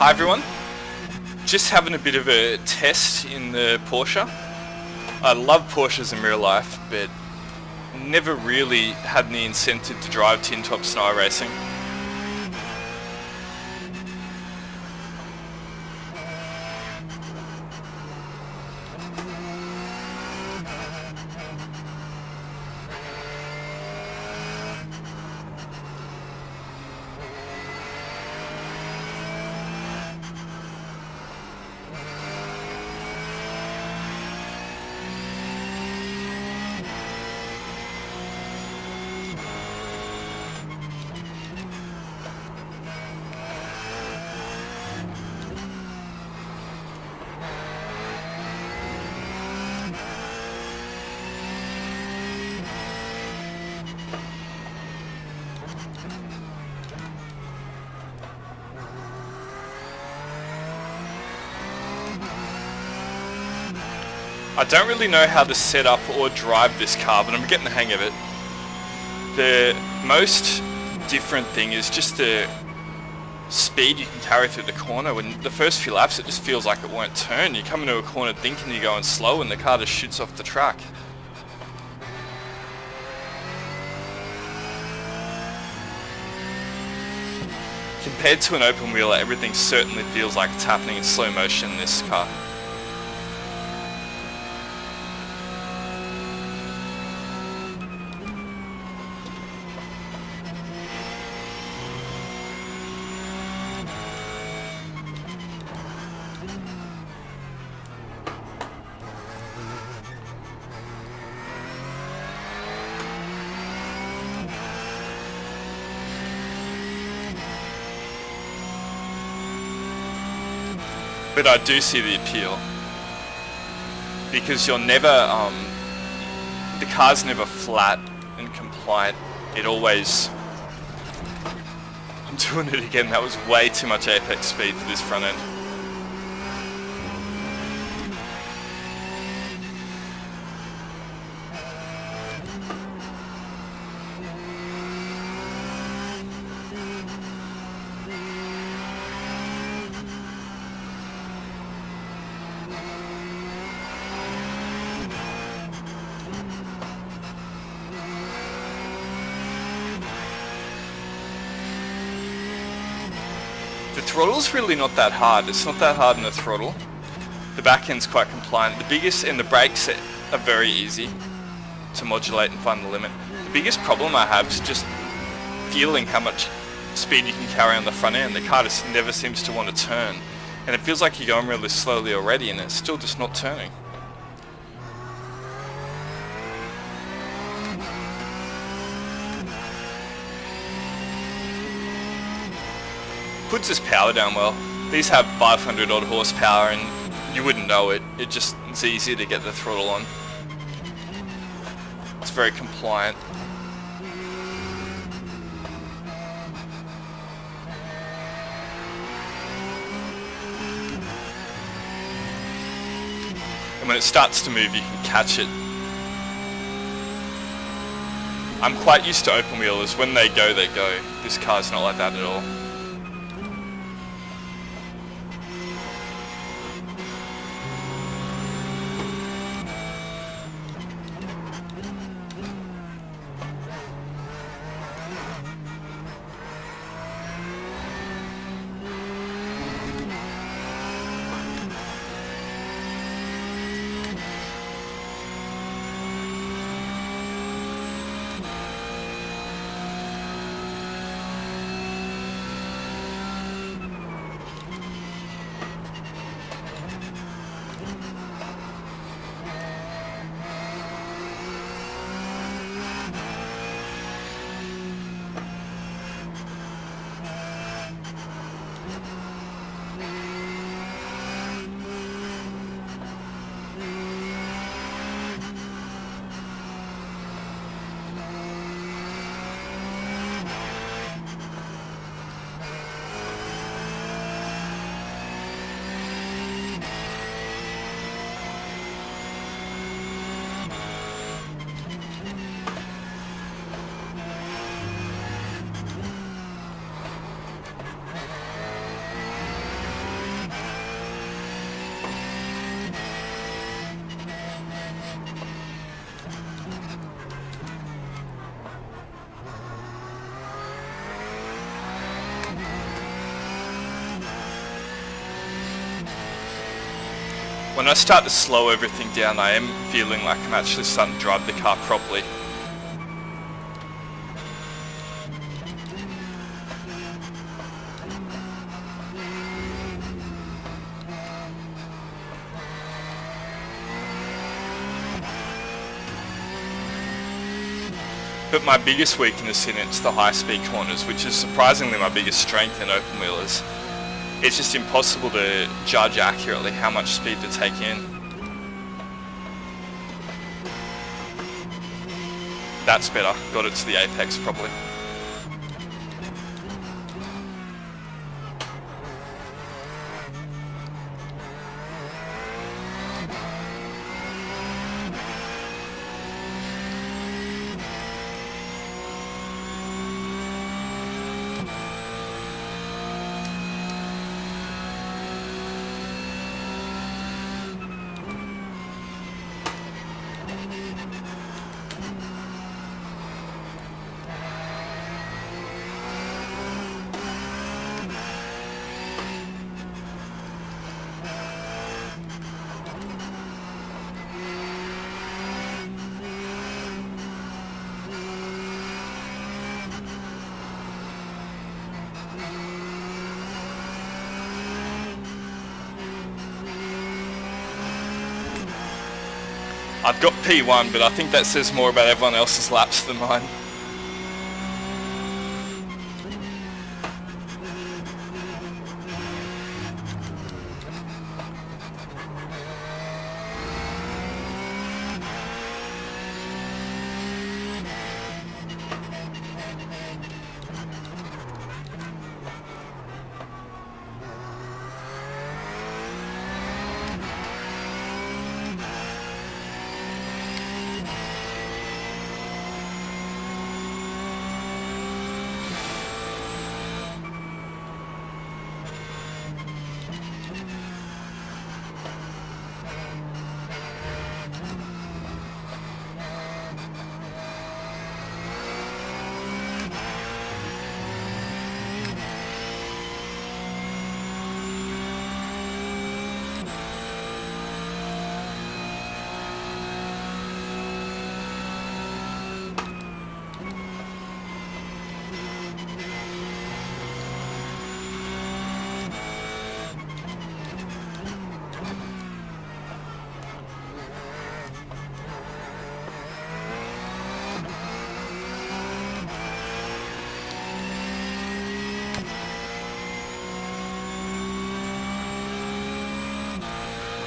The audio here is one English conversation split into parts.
Hi everyone, just having a bit of a test in the Porsche. I love Porsches in real life, but never really had any incentive to drive tin top snow racing. I don't really know how to set up or drive this car, but I'm getting the hang of it. The most different thing is just the speed you can carry through the corner. When the first few laps it just feels like it won't turn. You come into a corner thinking you're going slow and the car just shoots off the track. Compared to an open wheeler, everything certainly feels like it's happening in slow motion in this car. But I do see the appeal, because you're never, the car's never flat and compliant. It always, I'm doing it again, that was way too much apex speed for this front end. The throttle's really not that hard. It's not that hard in the throttle. The back end's quite compliant. The biggest, and the brakes are very easy to modulate and find the limit. The biggest problem I have is just feeling how much speed you can carry on the front end. The car just never seems to want to turn. And it feels like you're going really slowly already and it's still just not turning. Puts his power down well. These have 500 odd horsepower and you wouldn't know it. It's easier to get the throttle on. It's very compliant. And when it starts to move you can catch it. I'm quite used to open wheelers. When they go, they go. This car's not like that at all. When I start to slow everything down, I am feeling like I'm actually starting to drive the car properly. But my biggest weakness in it's the high speed corners, which is surprisingly my biggest strength in open wheelers. It's just impossible to judge accurately how much speed to take in. That's better, got it to the apex probably. I've got P1, but I think that says more about everyone else's laps than mine.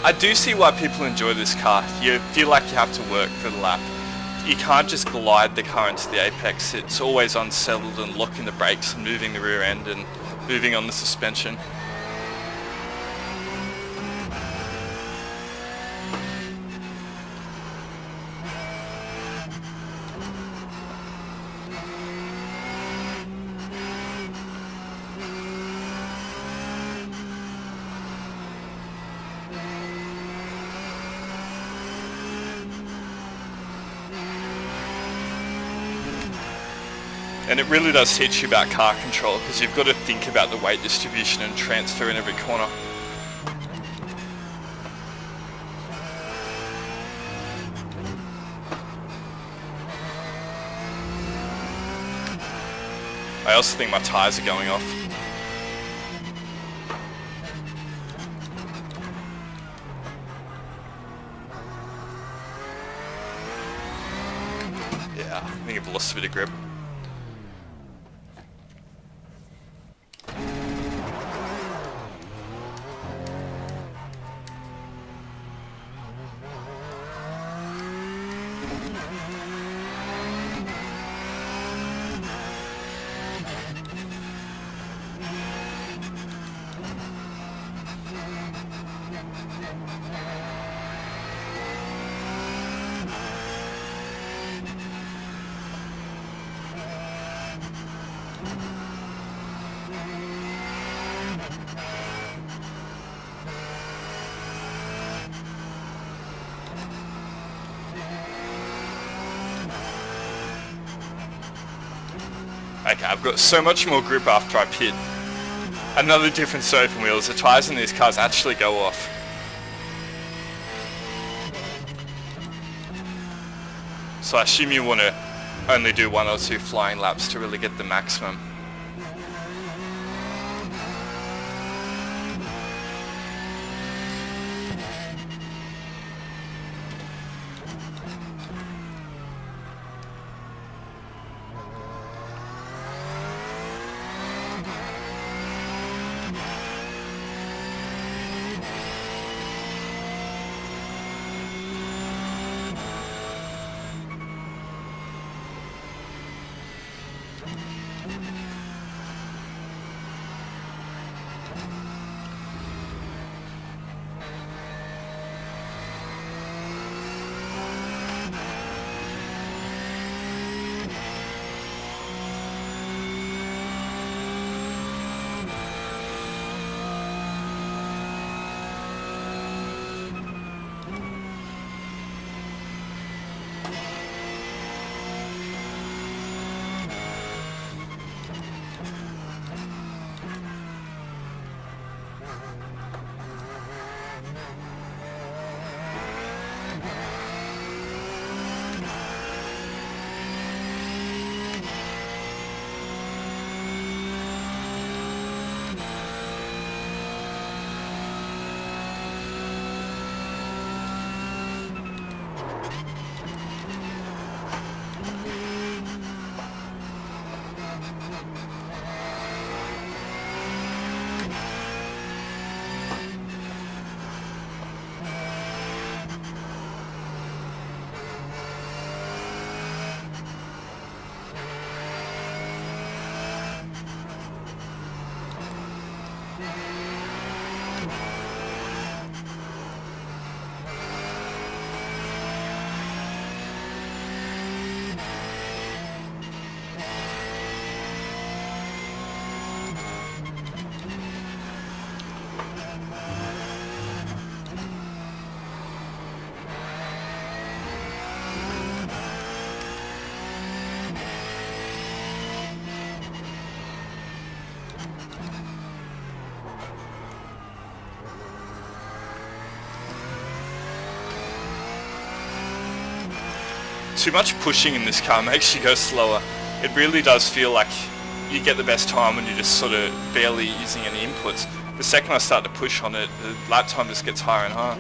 I do see why people enjoy this car. You feel like you have to work for the lap. You can't just glide the car into the apex. It's always unsettled and locking the brakes and moving the rear end and moving on the suspension. And it really does teach you about car control, because you've got to think about the weight distribution and transfer in every corner. I also think my tyres are going off. Yeah, I think I've lost a bit of grip. Okay, I've got so much more grip after I pit. Another difference to open wheels, the tyres in these cars actually go off. So I assume you want to only do 1 or 2 flying laps to really get the maximum. Too much pushing in this car makes you go slower. It really does feel like you get the best time when you're just sort of barely using any inputs. The second I start to push on it, the lap time just gets higher and higher.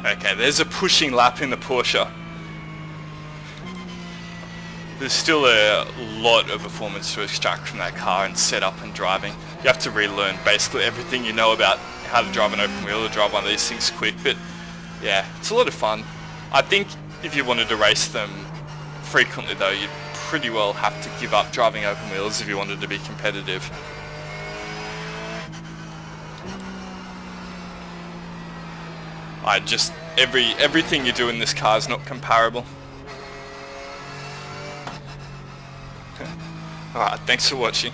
Okay, there's a pushing lap in the Porsche. There's still a lot of performance to extract from that car and setup and driving. You have to relearn basically everything you know about how to drive an open wheel or drive one of these things quick, but yeah, it's a lot of fun. I think if you wanted to race them frequently though, you'd pretty well have to give up driving open wheels if you wanted to be competitive. Everything you do in this car is not comparable. Alright, thanks for watching.